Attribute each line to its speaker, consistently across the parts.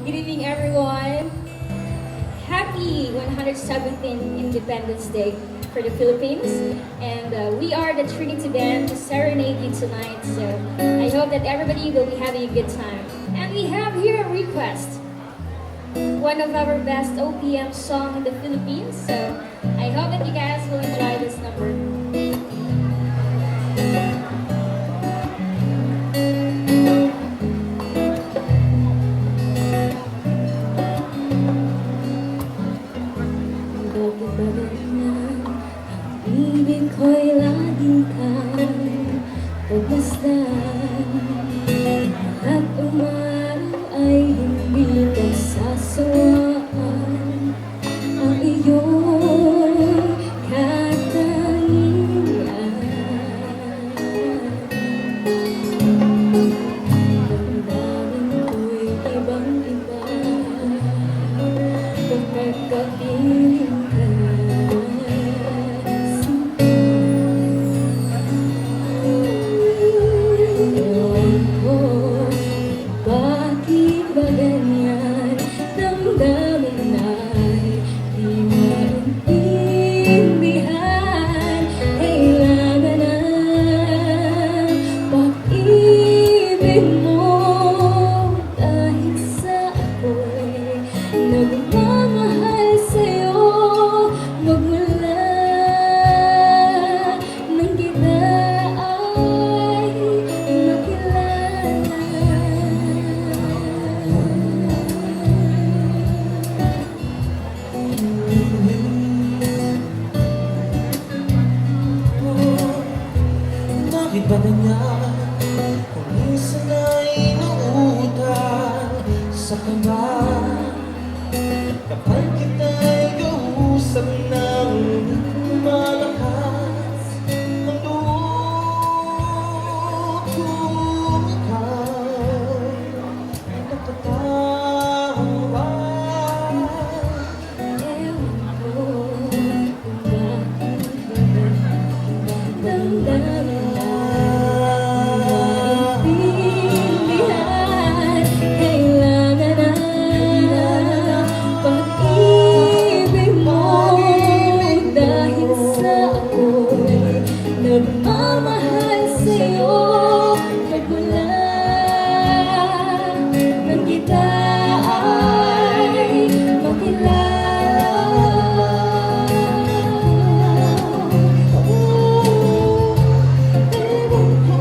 Speaker 1: Good evening, everyone. Happy 117th Independence Day for the Philippines. And we are the Trinity Band to serenade you tonight. So I hope that everybody will be having a good time. And we have here a request. One of our best OPM song in the Philippines. So I hope that you guys will enjoy this number.
Speaker 2: Ibig ko'y lagi kang pagmasdan at umaraw ay hindi pagsasawaan ang iyong katangian. Damdamin ko'y ibang-iba kapag kapiling ka.
Speaker 3: Bakit ba ganyan kung minsan ay nauutang sa kama? Kapag kita'y kausap ng di ko malakas ang loob kong ikaw ay nakatawa.
Speaker 2: Ewan ko kung bakit damdamin nagmamahal sa'yo, nagmula nang kita ay makilala. Ewan ko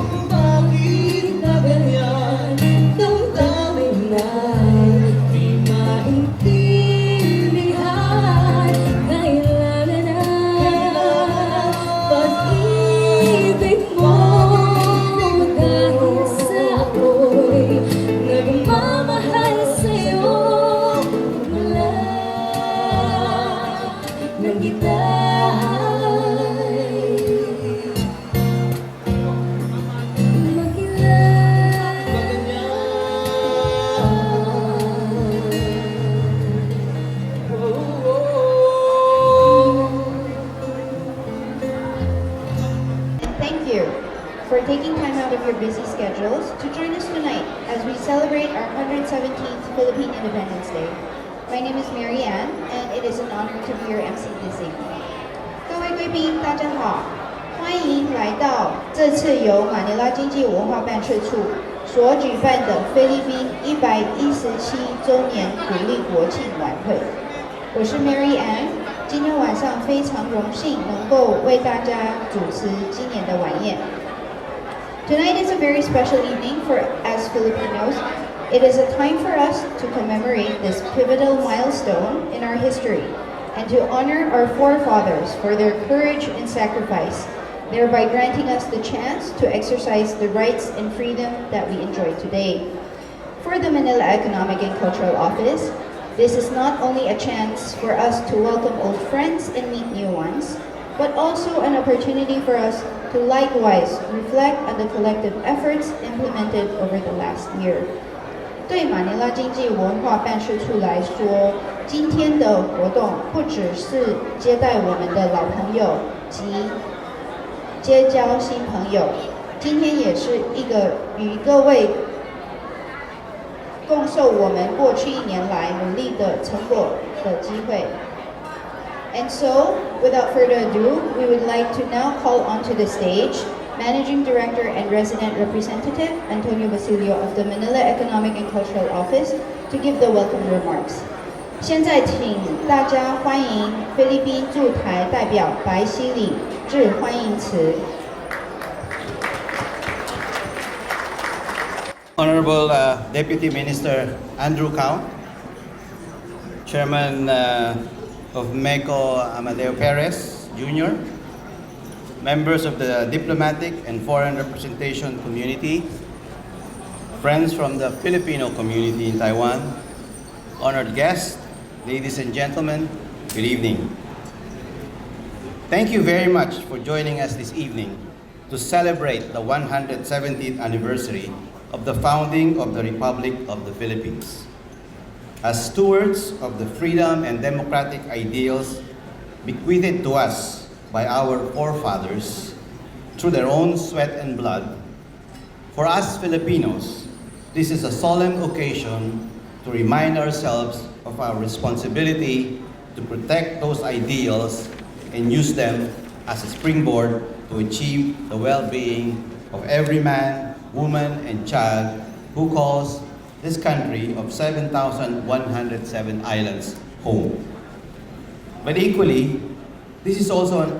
Speaker 3: Kung bakit na ganyan
Speaker 2: damdamin ay di maintindihan. Kailangan na pag-ibig mo dahil sa ako'y nagmamahal sa'yo mula nang kita
Speaker 4: Thank you for taking time out of your busy schedules to join us tonight as we celebrate our 117th Philippine Independence Day. My name is Mary Ann, and it is an honor to be your MC this evening. 各位贵宾，大家好，欢迎来到这次由马尼拉经济文化办事处所举办的菲律宾117周年独立国庆晚会。我是 Mary Ann。今天晚上非常荣幸能够为大家主持今年的晚宴。Tonight is a very special evening for us Filipinos. It is a time for us to commemorate this pivotal milestone in our history and to honor our forefathers for their courage and sacrifice, thereby granting us the chance to exercise the rights and freedom that we enjoy today. For the Manila Economic and Cultural Office, this is not only a chance for us to welcome old friends and meet new ones, but also an opportunity for us to likewise reflect on the collective efforts implemented over the last year. 对马尼拉经济文化办事处来说，今天的活动不只是接待我们的老朋友及结交新朋友，今天也是一个与各位共受我们过去1年来努力的成果的机会。And so, without further ado, we would like to now call onto the stage Managing Director and Resident Representative Antonio Basilio of the Manila Economic and Cultural Office to give the welcome remarks. 现在请大家欢迎菲律宾驻台代表白希礼致欢迎词。
Speaker 5: Honorable Deputy Minister Andrew Cao, Chairman of MECO Amadeo Perez Jr., members of the diplomatic and foreign representation community, friends from the Filipino community in Taiwan, honored guests, ladies and gentlemen, good evening. Thank you very much for joining us this evening to celebrate the 170th anniversary of the founding of the Republic of the Philippines. As stewards of the freedom and democratic ideals bequeathed to us by our forefathers through their own sweat and blood, for us Filipinos, this is a solemn occasion to remind ourselves of our responsibility to protect those ideals and use them as a springboard to achieve the well-being of every man, woman, and child who calls this country of 7,107 islands home. But equally, this is also an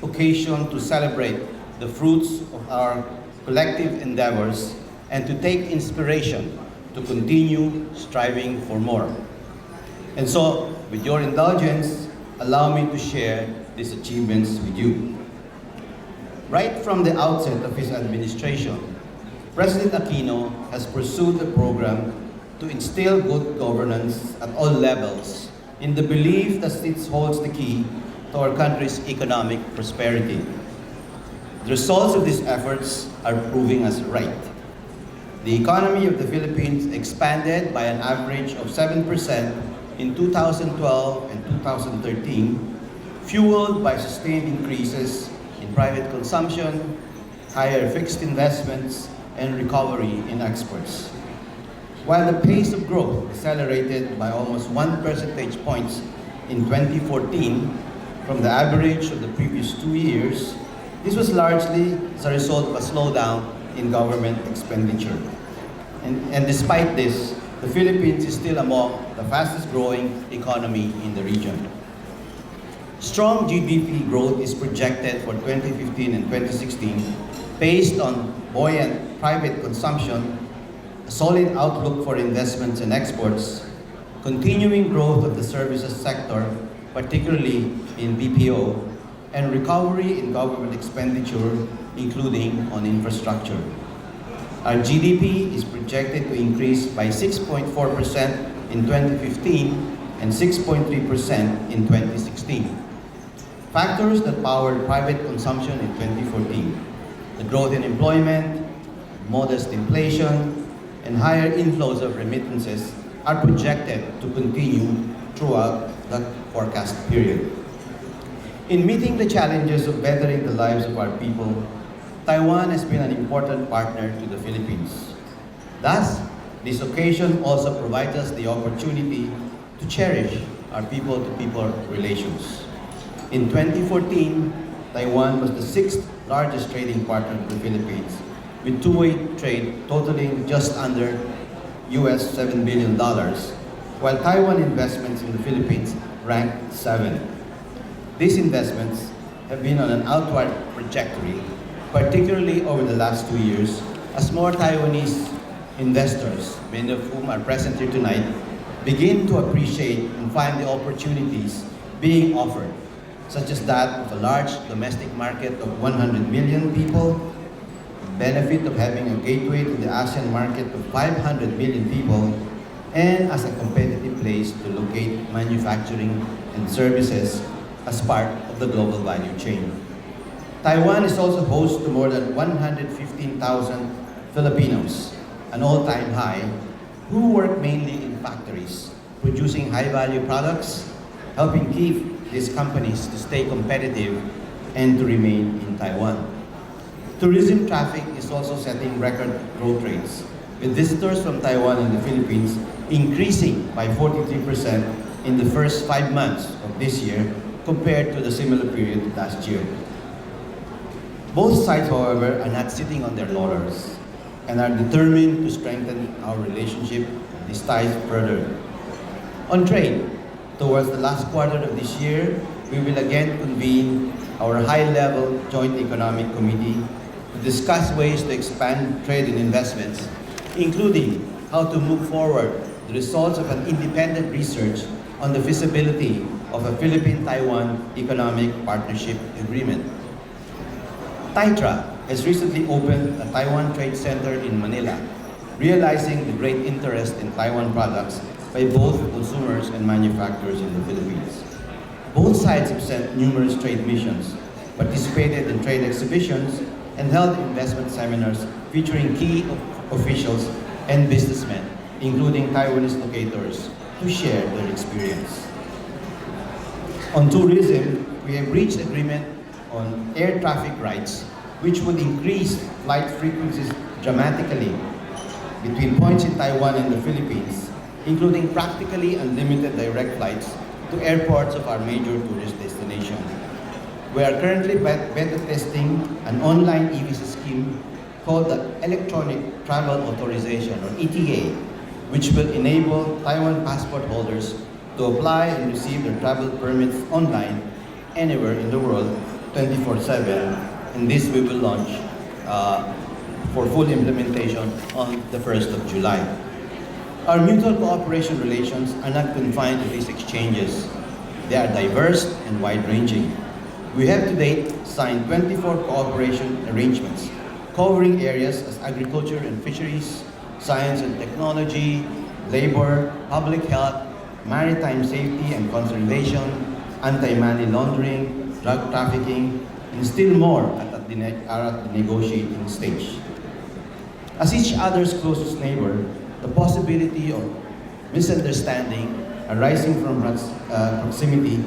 Speaker 5: occasion to celebrate the fruits of our collective endeavors and to take inspiration to continue striving for more. And so, with your indulgence, allow me to share these achievements with you. Right from the outset of his administration, President Aquino has pursued a program to instill good governance at all levels in the belief that it holds the key to our country's economic prosperity. The results of these efforts are proving us right. The economy of the Philippines expanded by an average of 7% in 2012 and 2013, fueled by sustained increases in private consumption, higher fixed investments, and recovery in exports. While the pace of growth accelerated by almost 1 percentage points in 2014 from the average of the previous 2 years, this was largely as a result of a slowdown in government expenditure. And despite this, the Philippines is still among the fastest growing economy in the region. Strong GDP growth is projected for 2015 and 2016 based on buoyant private consumption, a solid outlook for investments and exports, continuing growth of the services sector, particularly in BPO, and recovery in government expenditure, including on infrastructure. Our GDP is projected to increase by 6.4% in 2015 and 6.3% in 2016. Factors that powered private consumption in 2014, the growth in employment, modest inflation, and higher inflows of remittances are projected to continue throughout the forecast period. In meeting the challenges of bettering the lives of our people, Taiwan has been an important partner to the Philippines. Thus, this occasion also provides us the opportunity to cherish our people-to-people relations. In 2014, Taiwan was the 6th largest trading partner of the Philippines, with two-way trade totaling just under US $7 billion, while Taiwan investments in the Philippines ranked 7. These investments have been on an outward trajectory, particularly over the last 2 years, as more Taiwanese investors, many of whom are present here tonight, begin to appreciate and find the opportunities being offered, such as that of a large domestic market of 100 million people, the benefit of having a gateway to the ASEAN market of 500 million people, and as a competitive place to locate manufacturing and services as part of the global value chain. Taiwan is also host to more than 115,000 Filipinos, an all-time high, who work mainly in factories, producing high-value products, helping keep these companies to stay competitive and to remain in Taiwan. Tourism traffic is also setting record growth rates, with visitors from Taiwan and the Philippines increasing by 43% in the first 5 months of this year compared to the similar period last year. Both sides, however, are not sitting on their laurels and are determined to strengthen our relationship and these ties further. On trade, towards the last quarter of this year, we will again convene our high-level Joint Economic Committee to discuss ways to expand trade and investments, including how to move forward the results of an independent research on the feasibility of a Philippine-Taiwan Economic Partnership Agreement. TAITRA has recently opened a Taiwan Trade Center in Manila, realizing the great interest in Taiwan products by both consumers and manufacturers in the Philippines. Both sides have sent numerous trade missions, participated in trade exhibitions, and held investment seminars featuring key officials and businessmen, including Taiwanese locators, to share their experience. On tourism, we have reached agreement on air traffic rights, which would increase flight frequencies dramatically between points in Taiwan and the Philippines, including practically unlimited direct flights to airports of our major tourist destinations. We are currently beta testing an online e-visa scheme called the Electronic Travel Authorization, or ETA, which will enable Taiwan passport holders to apply and receive their travel permits online anywhere in the world 24/7, and this we will launch for full implementation on the 1st of July. Our mutual cooperation relations are not confined to these exchanges. They are diverse and wide-ranging. We have to date signed 24 cooperation arrangements covering areas as agriculture and fisheries, science and technology, labor, public health, maritime safety and conservation, anti-money laundering, drug trafficking, and still more are at the negotiating stage. As each other's closest neighbor, the possibility of misunderstanding arising from proximity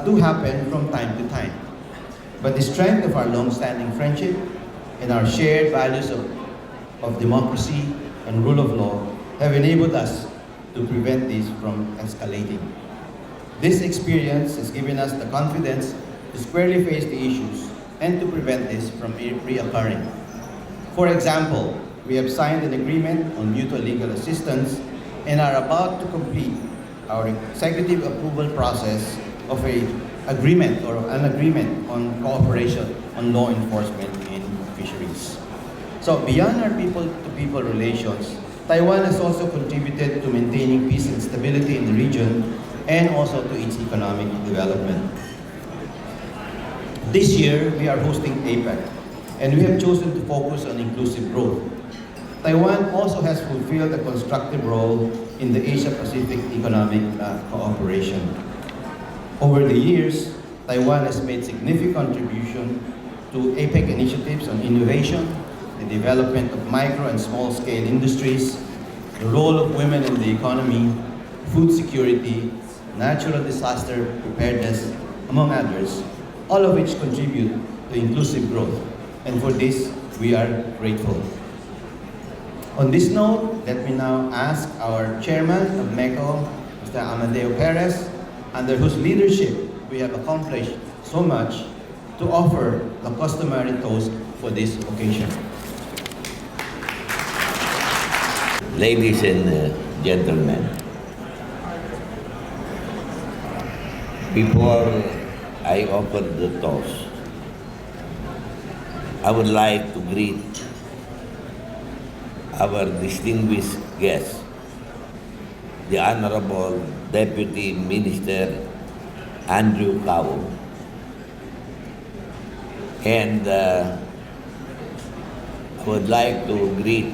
Speaker 5: do happen from time to time. But the strength of our long-standing friendship and our shared values of democracy and rule of law have enabled us to prevent this from escalating. This experience has given us the confidence to squarely face the issues and to prevent this from reoccurring. For example, we have signed an agreement on mutual legal assistance and are about to complete our executive approval process of an agreement on cooperation on law enforcement in fisheries. So beyond our people-to-people relations, Taiwan has also contributed to maintaining peace and stability in the region and also to its economic development. This year, we are hosting APEC, and we have chosen to focus on inclusive growth. Taiwan also has fulfilled a constructive role in the Asia-Pacific economic cooperation. Over the years, Taiwan has made significant contribution to APEC initiatives on innovation, the development of micro and small-scale industries, the role of women in the economy, food security, natural disaster preparedness, among others, all of which contribute to inclusive growth. And for this, we are grateful. On this note, let me now ask our chairman of MECO, Mr. Amadeo Perez, under whose leadership we have accomplished so much, to offer the customary toast for this occasion.
Speaker 6: Ladies and gentlemen, before I offer the toast, I would like to greet our distinguished guest, the Honorable Deputy Minister Andrew Cao, and I would like to greet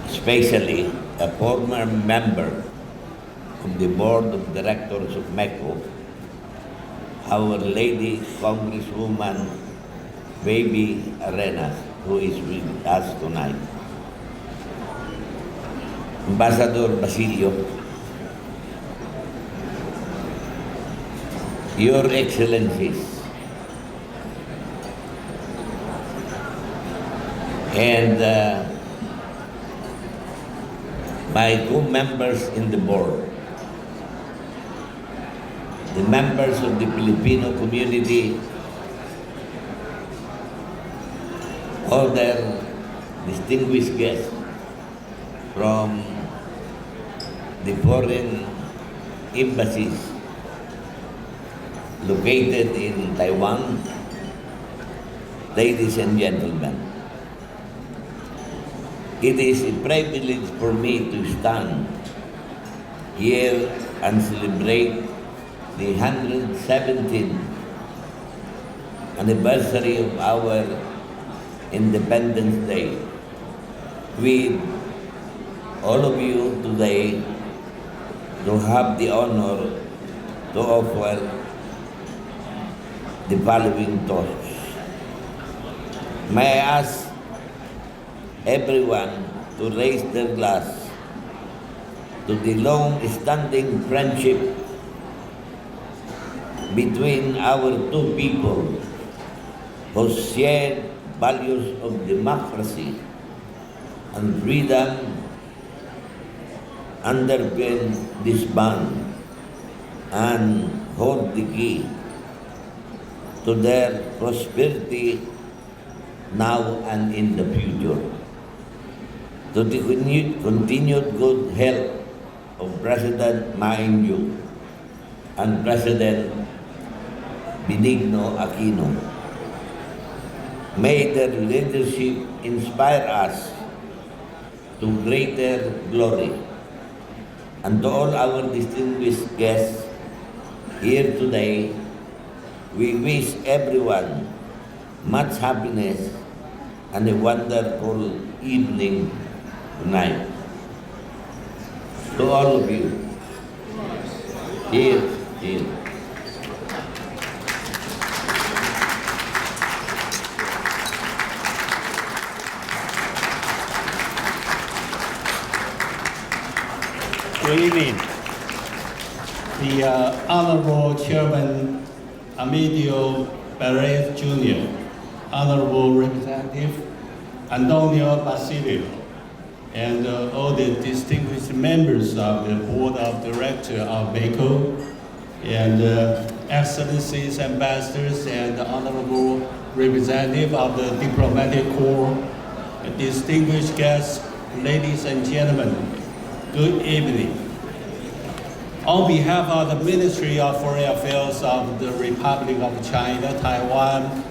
Speaker 6: especially a former member of the Board of Directors of MECO, Our Lady Congresswoman Baby Arenas, who is with us tonight. Ambassador Basilio, Your Excellencies, and my co-members in the board, the members of the Filipino community, other distinguished guests from the foreign embassies located in Taiwan, ladies and gentlemen. It is a privilege for me to stand here and celebrate the 117th anniversary of our Independence Day with all of you today, to have the honor to offer the following toast. May I ask everyone to raise their glass to the long-standing friendship between our two people whose shared values of democracy and freedom underpin this bond and hold the key to their prosperity now and in the future. To the continued good health of President Maingyu and President Benigno Aquino. May their leadership inspire us to greater glory. And to all our distinguished guests here today, we wish everyone much happiness and a wonderful evening tonight. To all of you, here.
Speaker 7: Good evening. The Honorable Chairman Amidio Perez Jr., Honorable Representative Antonio Basilio, and all the distinguished members of the Board of Directors of MECO, and Excellencies, Ambassadors, and Honorable Representative of the Diplomatic Corps, and distinguished guests, ladies and gentlemen, good evening. On behalf of the Ministry of Foreign Affairs of the Republic of China, Taiwan,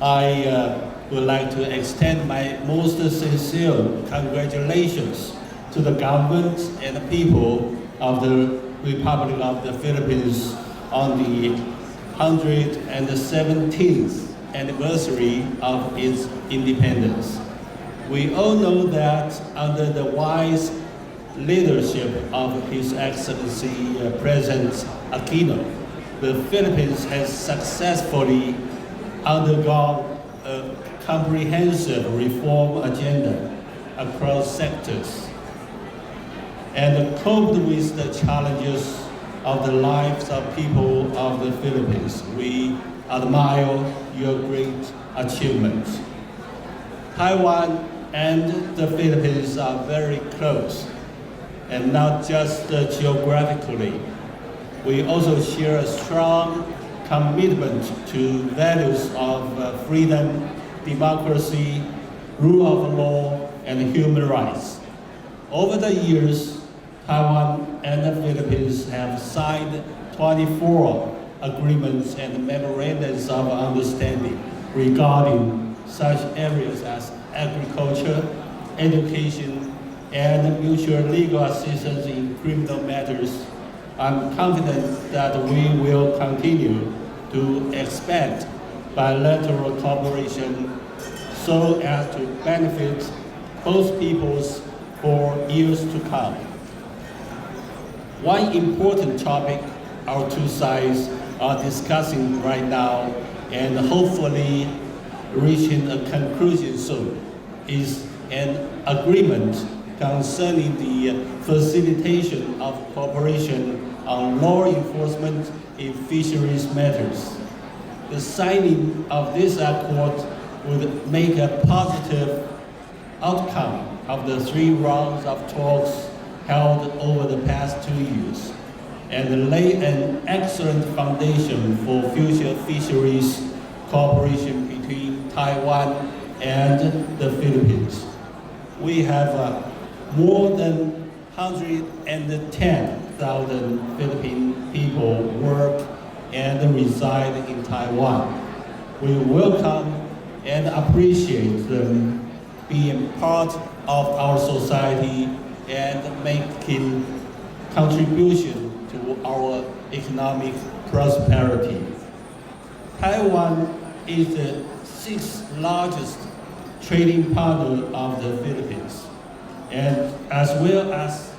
Speaker 7: I would like to extend my most sincere congratulations to the government and the people of the Republic of the Philippines on the 117th anniversary of its independence. We all know that under the wise leadership of His Excellency President Aquino, the Philippines has successfully undergone a comprehensive reform agenda across sectors and coped with the challenges of the lives of people of the Philippines. We admire your great achievements. Taiwan and the Philippines are very close, and not just geographically. We also share a strong commitment to values of freedom, democracy, rule of law, and human rights. Over the years, Taiwan and the Philippines have signed 24 agreements and memorandums of understanding regarding such areas as agriculture, education, and mutual legal assistance in criminal matters. I'm confident that we will continue to expand bilateral cooperation so as to benefit both peoples for years to come. One important topic our two sides are discussing right now and hopefully reaching a conclusion soon is an agreement concerning the facilitation of cooperation on law enforcement in fisheries matters. The signing of this accord would make a positive outcome of the 3 rounds of talks held over the past 2 years and lay an excellent foundation for future fisheries cooperation between Taiwan and the Philippines. We have more than 110,000 Philippine people work and reside in Taiwan. We welcome and appreciate them being part of our society and making contribution to our economic prosperity. Taiwan is the 6th largest trading partner of the Philippines, and as well as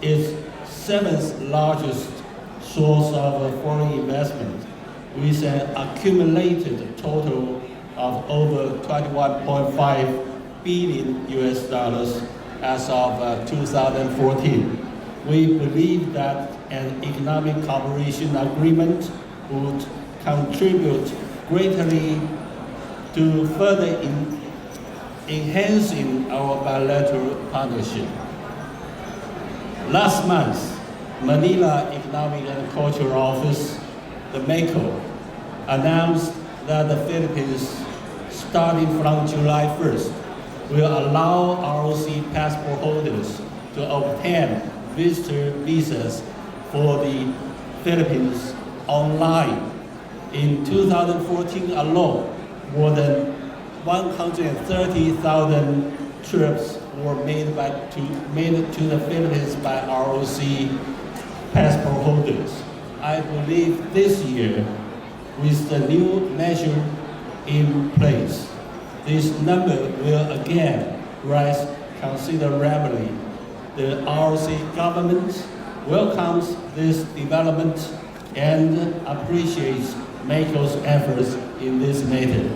Speaker 7: its 7th largest source of foreign investment, with an accumulated total of over $21.5 billion as of 2014. We believe that an economic cooperation agreement would contribute greatly to further enhancing our bilateral partnership. Last month, Manila Economic and Cultural Office, the MECO, announced that the Philippines, starting from July 1st, will allow ROC passport holders to obtain visitor visas for the Philippines online. In 2014 alone, more than 130,000 trips were made to the Philippines by ROC passport holders. I believe this year, with the new measure in place, this number will again rise considerably. The ROC government welcomes this development and appreciates MECO's efforts in this matter.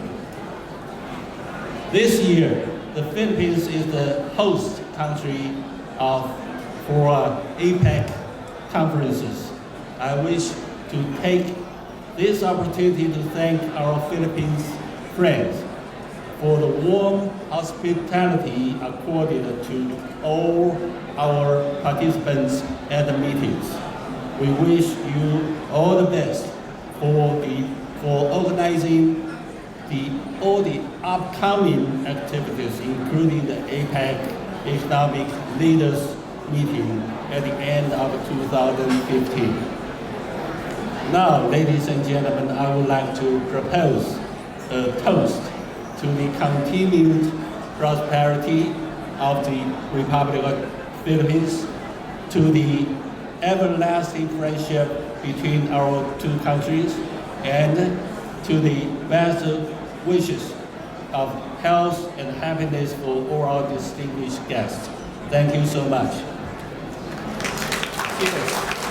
Speaker 7: This year, the Philippines is the host country for APEC conferences. I wish to take this opportunity to thank our Philippines friends for the warm hospitality accorded to all our participants at the meetings. We wish you all the best for organizing all the upcoming activities, including the APEC Economic Leaders Meeting at the end of 2015. Now, ladies and gentlemen, I would like to propose a toast to the continued prosperity of the Republic of the Philippines, to the everlasting friendship between our two countries, and to the best wishes of health and happiness for all our distinguished guests. Thank you so much. Cheers.